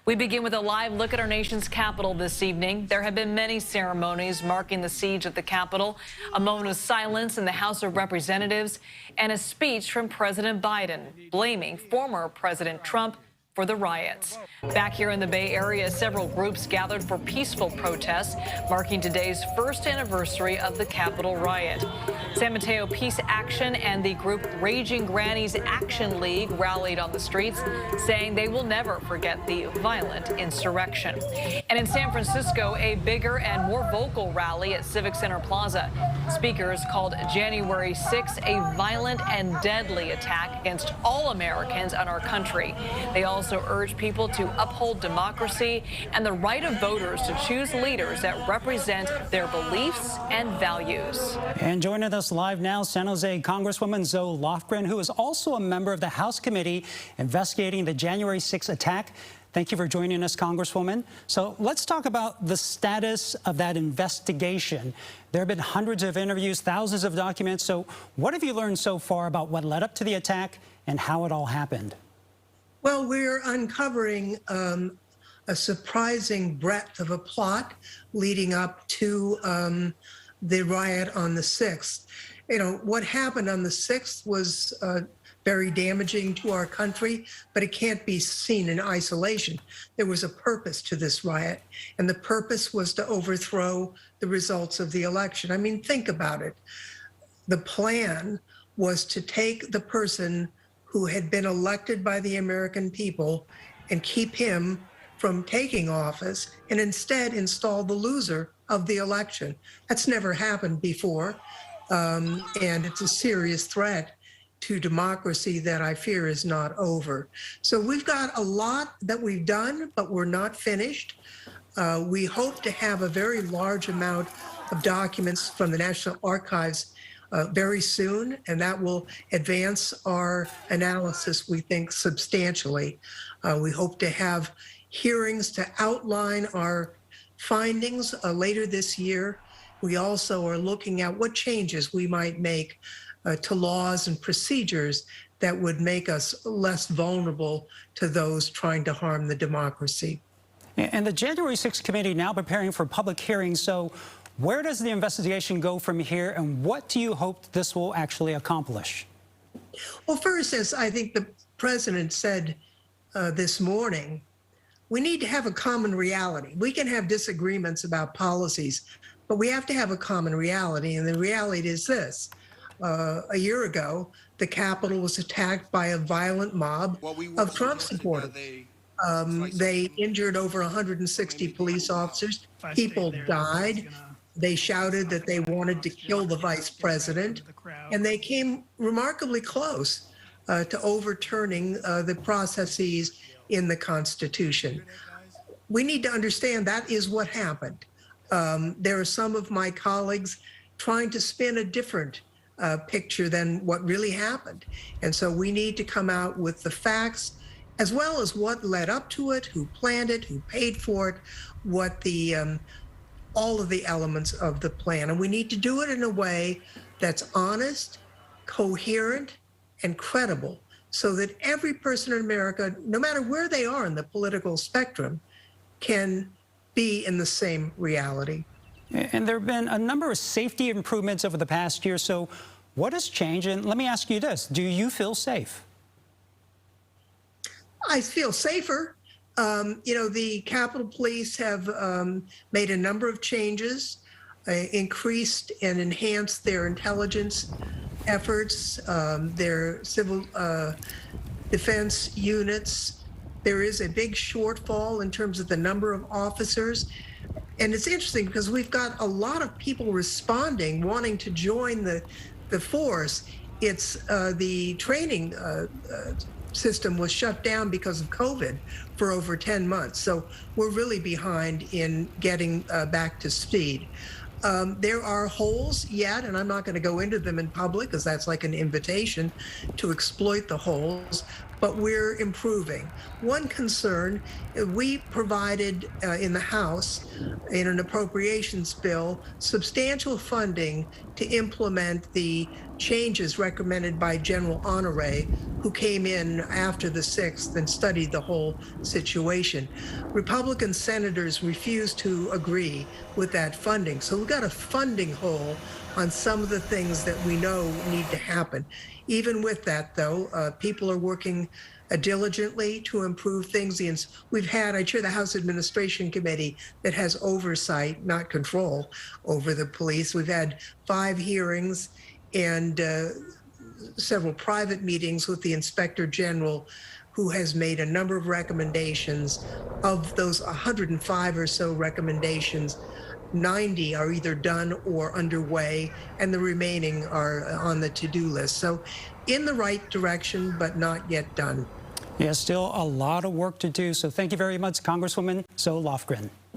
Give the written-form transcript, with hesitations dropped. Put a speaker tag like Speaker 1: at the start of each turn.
Speaker 1: We begin with a live look at our nation's capital this evening. There have been many ceremonies marking the siege at the Capitol, a moment of silence in the House of Representatives, and a speech from President Biden blaming former President Trump for the riots. Back here in the Bay Area, several groups gathered for peaceful protests, marking today's first anniversary of the Capitol riot. San Mateo Peace Action and the group Raging Grannies Action League rallied on the streets, saying they will never forget the violent insurrection. And in San Francisco, a bigger and more vocal rally at Civic Center Plaza. Speakers called January 6 a violent and deadly attack against all Americans and our country. They also urge people to uphold democracy and the right of voters to choose leaders that represent their beliefs and values.
Speaker 2: And joining us live now, San Jose Congresswoman Zoe Lofgren, who is also a member of the House committee investigating the January 6 attack. Thank you for joining us, Congresswoman. So let's talk about the status of that investigation. There have been hundreds of interviews, thousands of documents. So what have you learned so far about what led up to the attack and how it all happened?
Speaker 3: Well, we're uncovering a surprising breadth of a plot leading up to the riot on the 6th. You know, what happened on the 6th was very damaging to our country, but it can't be seen in isolation. There was a purpose to this riot, and the purpose was to overthrow the results of the election. I mean, think about it. The plan was to take the person who had been elected by the American people and keep him from taking office and instead install the loser of the election. That's never happened before, and it's a serious threat to democracy that I fear is not over. So we've got a lot that we've done, but we're not finished. We hope to have a very large amount of documents from the National Archives very soon, and that will advance our analysis, we think, substantially. We hope to have hearings to outline our findings later this year. We also are looking at what changes we might make to laws and procedures that would make us less vulnerable to those trying to harm the democracy.
Speaker 2: And the January 6th committee now preparing for public hearings. So where does the investigation go from here, and what do you hope this will actually accomplish?
Speaker 3: Well, first, as I think the president said this morning, we need to have a common reality. We can have disagreements about policies, but we have to have a common reality, and the reality is this. A year ago, the Capitol was attacked by a violent mob of Trump supporters. They injured over 160 police officers. People died. They shouted that they wanted to kill the vice president, and they came remarkably close to overturning the processes in the Constitution. We need to understand that is what happened. There are some of my colleagues trying to spin a different picture than what really happened. And so we need to come out with the facts, as well as what led up to it, who planned it, who paid for it, what the all of the elements of the plan. And we need to do it in a way that's honest, coherent, and credible, so that every person in America, no matter where they are in the political spectrum, can be in the same reality.
Speaker 2: And there have been a number of safety improvements over the past year. So what has changed? And let me ask you this. Do you feel safe?
Speaker 3: I feel safer. You know, the Capitol Police have made a number of changes, increased and enhanced their intelligence efforts, their civil defense units. There is a big shortfall in terms of the number of officers. And it's interesting because we've got a lot of people responding, wanting to join the force. It's the training system was shut down because of COVID for over 10 months. So we're really behind in getting back to speed. There are holes yet, and I'm not going to go into them in public because that's like an invitation to exploit the holes. but we're improving. One concern, we provided in the House, in an appropriations bill, substantial funding to implement the changes recommended by General Honore, who came in after the 6th and studied the whole situation. Republican senators refused to agree with that funding. So we've got a funding hole on some of the things that we know need to happen. Even with that, though, people are working diligently to improve things. I chair the House Administration Committee that has oversight, not control, over the police. We've had 5 hearings and several private meetings with the Inspector General, who has made a number of recommendations. Of those 105 or so recommendations, 90 are either done or underway, and the remaining are on the to-do list. So in the right direction, but not yet done.
Speaker 2: Yeah, still a lot of work to do. So thank you very much, Congresswoman Zoe Lofgren.